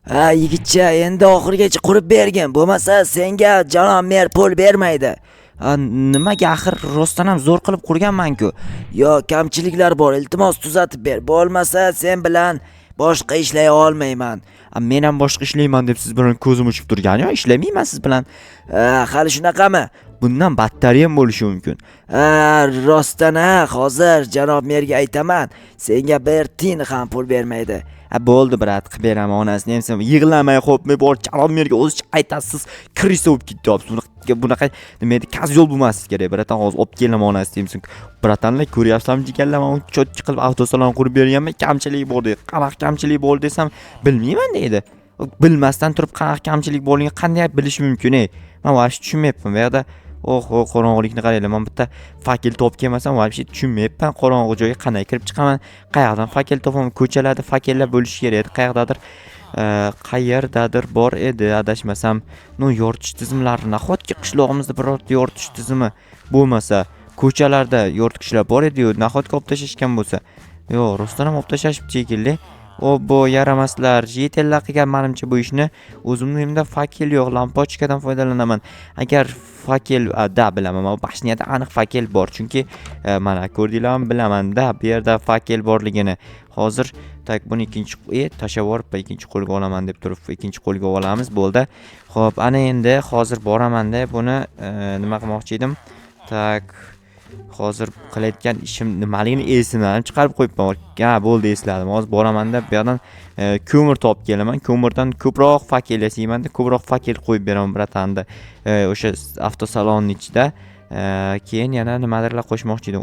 Ha yigitcha, endi oxirigacha qurib bergin, bo'lmasa senga janob mer pul bermaydi. Nimaga axir rostdan ham zo'r qilib qurganman-ku. Yo, kamchiliklar bor, iltimos tuzatib ber. Bo'lmasa sen bilan boshqa ishlay olmayman. Men ham boshqa ishlayman deb siz bilan ko'zim uchib turgan-yo, ishlamayman siz bilan. Hali shunaqami? Bundan battari ham bo'lishi mumkin. Rostdan hozir janob merga aytaman, senga bir tiyin ham pul bermaydi. Bo'ldi brat, qilib beraman onasini ham sen yig'lamay qo'yib bor janob merga o'zingiz aytasiz, kirisa bo'lib ketyapsiz. Bunaqa nima edi, kazyol bo'lmasligi kerak. Bratan hozir olib kelaman onasini ham sen. Bratanlar ko'ryapsizmi jigarlar, men cho'tchi qilib avtosalon qurib berganman, kamchilik bor deydi. Qanaqa kamchilik bor desam, bilmayman deydi. Bilmasdan turib qanaqa kamchilik borligini qanday bilish mumkin? Men vaqt tushunmayapman. Bu yerda qorong'ulikni qaranglar. Men bitta fakel topib kelmasam, vaqt tushunmayapman. Qorong'u joyga qanday kirib chiqaman? Qayerdan fakel topaman? Ko'chalarda fakellar bo'lishi kerak. Qayerdadir bor edi, adashmasam. Yoritish tizimlari nahotki qishlog'imizda birorta yoritish tizimi bo'lmasa, ko'chalarda yoritgichlar bor edi-yu, nahotki olib tashlashgan bo'lsa. Yo'q, rostdan ham olib tashlashibdi shekilli. Bu yaramaslar, yetellar qilgan menimcha bu ishni. O'zimda fakel yo'q, lampochkadan foydalanaman. Agar fakel bilaman, bashniyada aniq fakel bor, chunki mana ko'rdinglarmi, bilaman-da, bu yerda fakel borligini. Hozir buni ikkinchi tashavorib ikkinchi qo'lga olaman deb turib, ikkinchi qo'lga olamiz, bo'ldi. Xo'p, ana endi hozir boraman-da, buni nima qilmoqchi edim? Hozir qilayotgan ishim nimaligini esimdan chiqarib qo'yibman. Bo'ldi, esladim. Hozir boraman-da, bu yerdan ko'mir topib kelaman. Ko'mirdan ko'proq fakel yasayman-da, ko'proq fakel qo'yib beraman bratanda. O'sha avtosalonning ichida. Keyin yana nimadirlar qo'shmoqchi edim.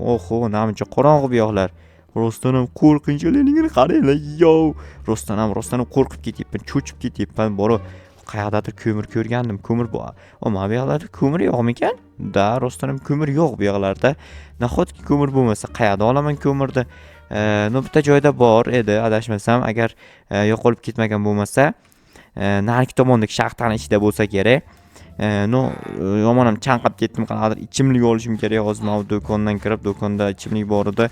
Namuncha qorong'u bu yoqlar. Rostdan ham qo'rqinchligini qaranglar, yo. Rostdan ham qo'rqib ketyapman, cho'chib ketyapman. Qayerdadir ko'mir ko'rgandim. Ko'mir bor. Mana bu yoqlarda ko'mir yo'qmikan? Rostdan ham ko'mir yo'q bu yoqlarda. Nahotki ko'mir bo'lmasa, qayerda olaman ko'mirni? Bitta joyda bor edi, adashmasam, agar yo'qolib ketmagan bo'lmasa, narigi tomondagi shaxtaning ichida bo'lsa kerak. Yomon ham chanqab ketdim, qanaqadir ichimlik olishim kerak. Hozir mana do'kondan kirib, do'konda ichimlik bor edi.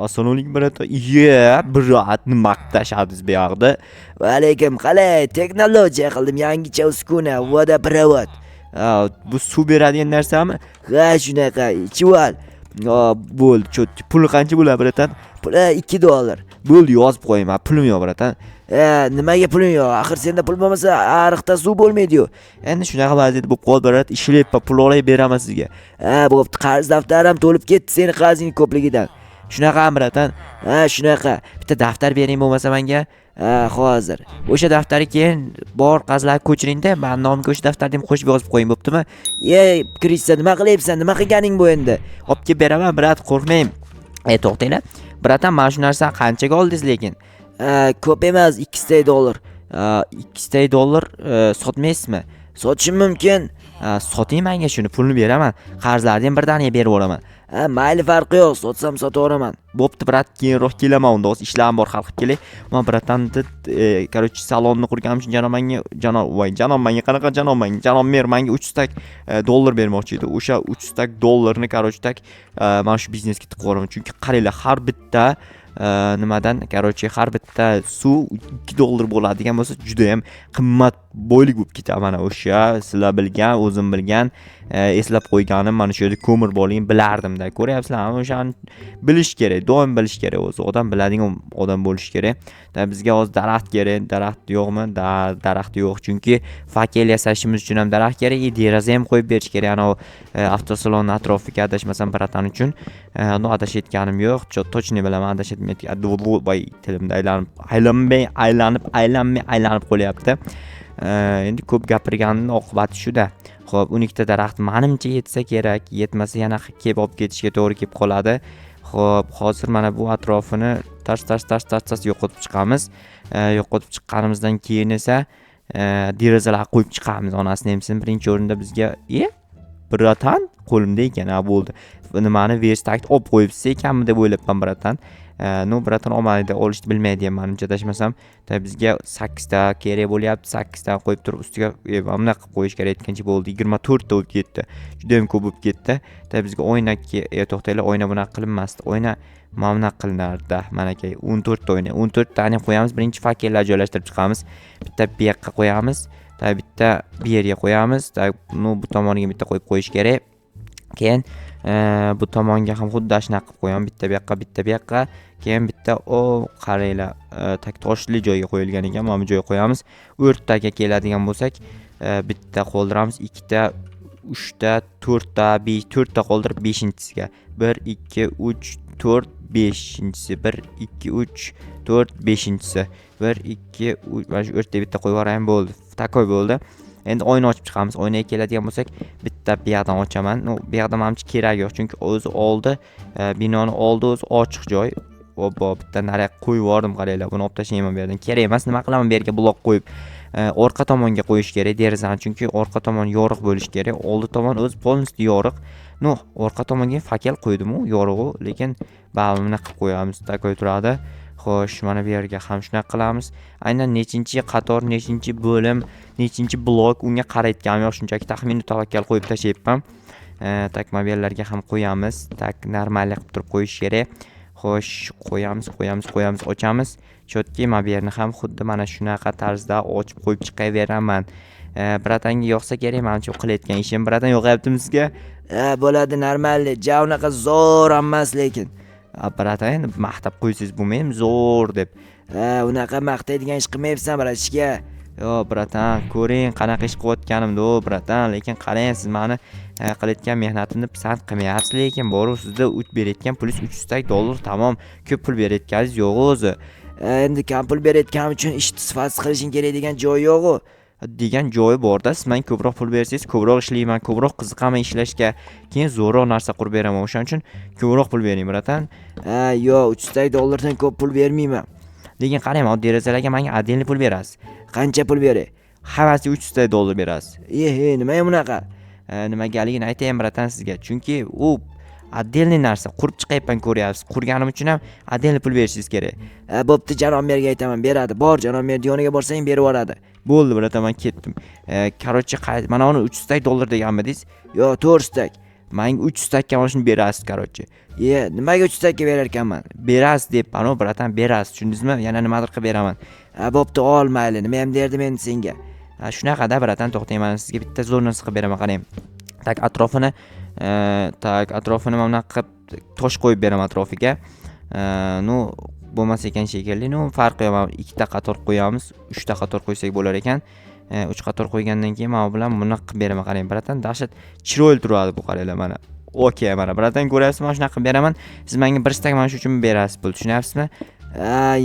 Asonlik birata, brat, nima tashdingiz bu yoqda? Va alaykum, qalay, texnologiya qildim, yangicha uskuna, vodoprovod. Bu suv beradigan narsami? Ha, shunaqa, ichib ol. Bo'ldi, cho'tchi. Puli qancha bo'ladi bratan? Puli $2. Bo'ldi, yozib qo'ying, pulim yo'q bratan. Nimaga puling yo'q? Axir senda pul bo'lmasa, ariqda suv bo'lmaydi-yu. Endi shunaqa vaziyat bo'lib qoldi, brat. Ishlayapman, pul olay beraman sizga. Bo'pti, qarz daftarim to'lib ketdi seni qarzing ko'pligidan. Shunaqami bratan? Shunaqa. Bitta daftar bering bo'lmasa menga. Hozir. O'sha daftarga keyin bor qarzlarni ko'chiring-da, men nomga o'sha daftarni ham qo'shib yozib qo'ying, bo'ptimi? Krista, nima qilyapsan? Nima qilganing bu endi? Olib kelib beraman, brat, qo'rqmang. To'xtanglar. Bratan, mana shu narsani qanchaga oldingiz lekin? Ko'p emas, $200. $200 sotmaysizmi? Sotishim mumkin. Soting menga shuni, pulni beraman. Qarzlarni ham birdaniga berib yuboraman. Mayli, farqi yo'q, sotsam sotaveraman. Bo'pti, brat, keyinroq kelaman unda, o'z ishlarim bor, hal qilib kelay. Men bratanni, salonni qurganim uchun janob menga qanaqa janob mer menga $300 bermoqchi edi. O'sha $300 mana shu biznesga tiqib qo'yaman. Chunki qaranglar, har bitta nimadan, har bitta suv $2 bo'ladigan bo'lsa, juda ham qimmat boylik bo'lib ketadi. Mana o'sha sizlar bilgan, o'zim bilgan, eslab qo'yganim, mana shu yerda ko'mir borligini bilardim-da. Ko'ryapsizlarmi? O'shani bilish kerak, doim bilish kerak o'zi. Odam biladigan odam bo'lish kerak. Bizga hozir daraxt kerak. Daraxt yo'qmi? Daraxt yo'q, chunki fakel yasashimiz uchun ham daraxt kerak. Deraza ham qo'yib berish kerak. Ana avtosalon atrofiga adashmasam bratan uchun. Adashayotganim yo'q. Точно bilaman, adashayotmayotgan. Tilimda aylanib qolyapti. Endi ko'p gapirganning oqibati shu-da. Xo'p, 12 ta daraxt menimcha yetsa kerak, yetmasa yana kelib olib ketishga to'g'ri kelib qoladi. Xo'p, hozir mana bu atrofini tars yo'qotib chiqamiz. Yo'qotib chiqqanimizdan keyin esa derazalar qo'yib chiqamiz. Onasini ham sen birinchi o'rinda bizga, bratan, qo'limda ekan, bo'ldi. Nimani verstakni olib qo'yibsiz ekanmi deb o'ylabman bratan. Bratan olmaydi, olishni bilmaydi ham menimcha, adashmasam. Bizga 8 ta kerak bo'lyapti. 8 ta qo'yib turib ustiga mana qilib qo'yish kerak etgancha bo'ldi. 24 ta bo'lib ketdi. Juda ham ko'p bo'lib ketdi. Bizga o'yna to'xtanglar, o'yna bunaqa qilinmasdi. O'yna mamnun qilinardi. Mana aka 14 ta o'ynay. 14 tani qo'yamiz. Birinchi fakellar joylashtirib chiqamiz. Bitta bu yoqqa qo'yamiz. Bitta bu yerga qo'yamiz. Bu tomoniga bitta qo'yib qo'yish kerak. Keyin bu tomonga ham xuddi shunaqa qilib qo'yaman. Bitta bu yoqqa, bitta bu yoqqa. Keyin bitta qaranglar, toshli joyga qo'yilgan ekan. Mana bu joyga qo'yamiz. O'rtaga keladigan bo'lsak, bitta qoldiramiz, ikkita, 3 ta, 4 ta, 5 ta qoldirib 5-chisiga. 1 2 3 4 5-chisi. 1 2 3 4 5-chisi. 1 2 3 mana shu o'rtaga bitta qo'yib yuborayim, bo'ldi. Takoy bo'ldi. Endi oyna ochib chiqamiz. Oynaga keladigan bo'lsak, bitta bu yoqdan ochaman. Bu yoqda menimcha kerak yo'q, chunki o'zi oldi, binoni oldi o'zi ochiq joy. Bitta nariga qo'yib yubordim, qaranglar. Buni olib tashlayman bu yerdan. Kerak emas, nima qilaman bu yerga blok qo'yib. Orqa tomonga qo'yish kerak derazani, chunki orqa tomon yoriq bo'lishi kerak. Oldi tomon o'zi полностью yoriq. Orqa tomonga fakel qo'ydim-ku, yorug'u, lekin baribir buni qilib qo'yamiz. Takoy turadi. Xo'sh, mana bu yerga ham shunaqa qilamiz. Aynan nechinchi qator, nechinchi bo'lim, nechinchi blok unga qarayotganim yo'q, shunchaki taxminiy tavakkal qo'yib tashlayapman. Mana bu yerlarga ham qo'yamiz. Normal qilib turib qo'yish kerak. Xo'sh, qo'yamiz, ochamiz. Chotki mana bu yerni ham xuddi mana shunaqa tarzda ochib qo'yib chiqaveraman. Bratanga yoqsa kerak, menimcha qilayotgan ishim. Bratan yoqyaptimi sizga? Bo'ladi, normal. Ja unaqa zo'r emas lekin. Bratan endi maqtab qo'ysiz bo'lmaymi, zo'r deb. Unaqa maqtaydigan ish qilmayapsan, bratishga. Yo, bratan, ko'ring qanaqa ish qilayotganimni, bratan, lekin qarang, siz meni qilayotgan mehnatimni pisand qilmayapsiz, lekin bor sizda berayotgan pulingiz $300 tamom. Ko'p pul berayotganingiz yo'q o'zi. Endi kam pul berayotganim uchun ishni sifatsiz qilishing kerak degan joy yo'q-ku. Degan joyi bor-da, siz menga ko'proq pul bersangiz, ko'proq ishlayman, ko'proq qiziqaman ishlashga, keyin zo'roq narsa qurib beraman. O'shaning uchun ko'proq pul bering, bratan. Yo'q, $300 ko'p pul bermayman. Lekin qarang, o derazalarga menga отдельный pul berasiz. Qancha pul beray? Hammasiga $300 berasiz. Nima bunaqa? Nimagaligini aytayim bratan sizga. Chunki u отдельный narsa qurib chiqayapman, ko'ryapsiz. Qurganim uchun ham отдельный pul berishingiz kerak. Bo'pti, janob merga aytaman, beradi. Bor, janob mer yoniga borsang berib yuboradi. Bo'ldi bratan, men ketdim. Короче, mana uni $300 deganmidingiz? Yo'q, 400. Menga 300 ga mana shuni berasiz, короче. Nimaga 300 ga berar ekanman? Berasiz deb, bratan, berasiz. Tushundingizmi? Yana nimadir qilib beraman. Bo'pti, ol mayli. Nima ham derdim endi senga? Shunaqa-da bratan, to'xtang, men sizga bitta zo'r narsa qilib beraman, qarang. Atrofini mana qilib tosh qo'yib beraman atrofiga. Bo'lmas ekan shekilli. Farqi yo'q. 2 ta qator qo'yamiz, 3 ta qator qo'ysak bo'lar ekan. 3 qator qo'ygandan keyin men bilan buni qilib beraman, qarang. Bratan, dahshat chiroyli turadi bu, qaranglar mana. Okey, mana bratan, ko'ryapsizmi? Mana shunaqa qilib beraman. Siz menga 1 stak mana shu uchun berasiz pul, tushunyapsizmi?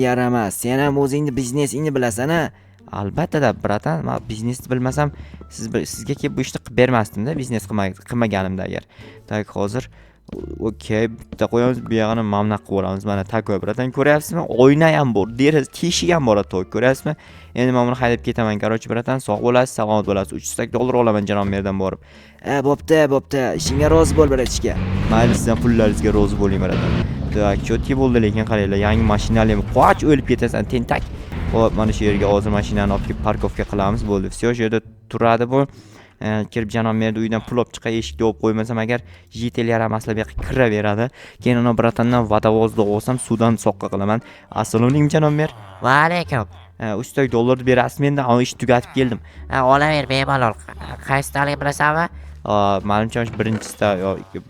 Yaramas. Sen ham o'zingni biznesingni bilasan-a? Albatta-da, bratan, men biznesni bilmasam, sizga kelib bu ishni qilib bermasdim-da, biznes qilmaganimda agar. Hozir okey, bitta qo'yamiz, bu yog'ini mamnaq qilib olamiz. Mana takoy, bratan, ko'ryapsizmi? Oyna ham bor, deraza teshik ham bor, to'y, ko'ryapsizmi? Endi men buni haydab ketaman, короче, bratan, sog' bo'lasiz, salomat bo'lasiz. $300 olaman janob merdan borib. Bo'pti. Ishingga rozi bo'l, bratishga. Mayli, siz ham pullaringizga rozi bo'ling, bratan. Chotki bo'ldi, lekin qaranglar, yangi mashinalar qoch o'lib ketasan, tentak. Xo'p, mana shu yerga hozir mashinani olib kelib parkovka qilamiz, bo'ldi. Всё, shu yerda turadi bu. Kirib janob merni uydan pul olib chiqay, eshikni o'pib qo'ymasam agar jitel yaramaslar bu yoqqa kiraveradi. Keyin uni bratandan vodovozni olsam, suvdan soqqa qilaman. Assalomu alaykum janob mer. Va alaykum. $300 berasizmi endi? Ish tugatib keldim. Olaver, bemalol. Qaysidaligini bilasanmi? Menimcha birinchisida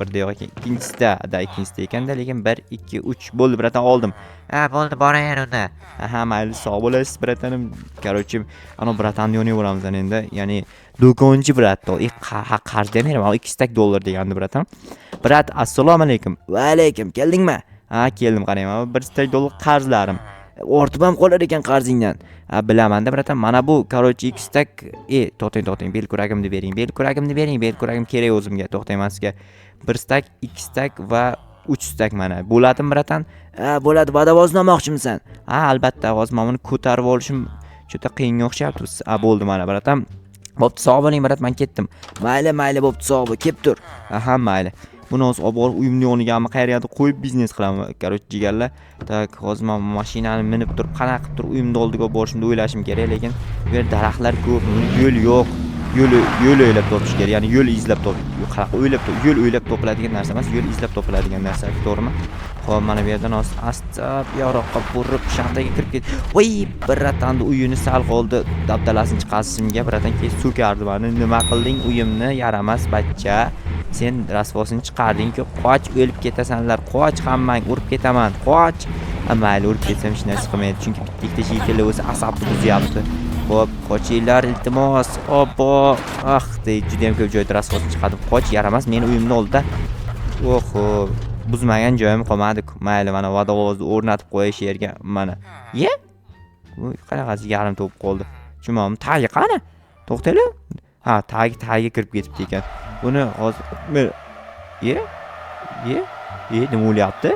birda yo'q ekan, ikkinchisida ekanda, lekin 1 2 3 bo'ldi, bratan, oldim. Bo'ldi, boraver unda. Mayli, sog' bo'lasiz, bratanim. Короче, bratanni yonaveramiz endi. Ya'ni do'konchi brat, qarz demaram, $200 degandi bratan. Brat, assalomu alaykum. Va alaykum, keldingmi? Keldim, qarang, $100 qarzlarim. Ortib ham qolar ekan qarzingdan. Bilaman-da bratan, mana bu короче $200. To'xtang, belkuragimni bering. Belkuragim kerak o'zimga. To'xtang, men sizga 1 stak, 2 stak va 3 stak mana. Bo'ladimi bratan? Bo'ladi. Vodovozni olmoqchimisan? Albatta, hozir men buni ko'tarib olishim juda qiyinga o'xshayapti. Bo'ldi mana bratan. Bo'pti, sog' bo'ling brat, men ketdim. Mayli, bo'pti, sog' bo'l, kelib tur. Mayli. Buni hozir olib borib uyimni yoniga qayergadir qo'yib biznes qilaman, короче, jigarlar. Hozir men mashinani minib turib, qanaqa qilib turib uyimni oldiga olib borishimni o'ylashim kerak, lekin bu yerda daraxtlar ko'p, yo'l yo'q. Yo'l o'ylab topish kerak, ya'ni yo'l izlab topish. Qanaqa yo'l o'ylab topiladigan narsa emas, yo'l izlab topiladigan narsa, to'g'rimi? Xo'p, mana bu yerdan asta bu yoqqa burib shaxtaga kirib ketdi. Voy, biratan uyini sal qoldi. Dabdalasini chiqarishimga biratan kelib so'kardi meni. Nima qilding uyimni? Yaramas bachcha. Sen rasvosini chiqarding-ku, qoch, o'lib ketasanlar. Qoch, hammang urib ketaman. Qoch. Mayli, urib ketsam hech narsa qilmaydi, chunki bitta shekilli o'zi asabni buzyapti. Xo'p, qochinglar iltimos. Oppo. Juda ham ko'p joyda rasvosini chiqardim. Qoch, yaramas, meni uyimni oldi-da. Oho, buzmagan joyim qolmadi. Mayli, mana vodovozni o'rnatib qo'yish yerga mana. Ye? Bu qanaqasi yarim to'p qoldi. Chumom tagi qani? To'xtanglar. Ha, tagiga kirib ketibdi ekan. Buni hozir nima o'lyapti?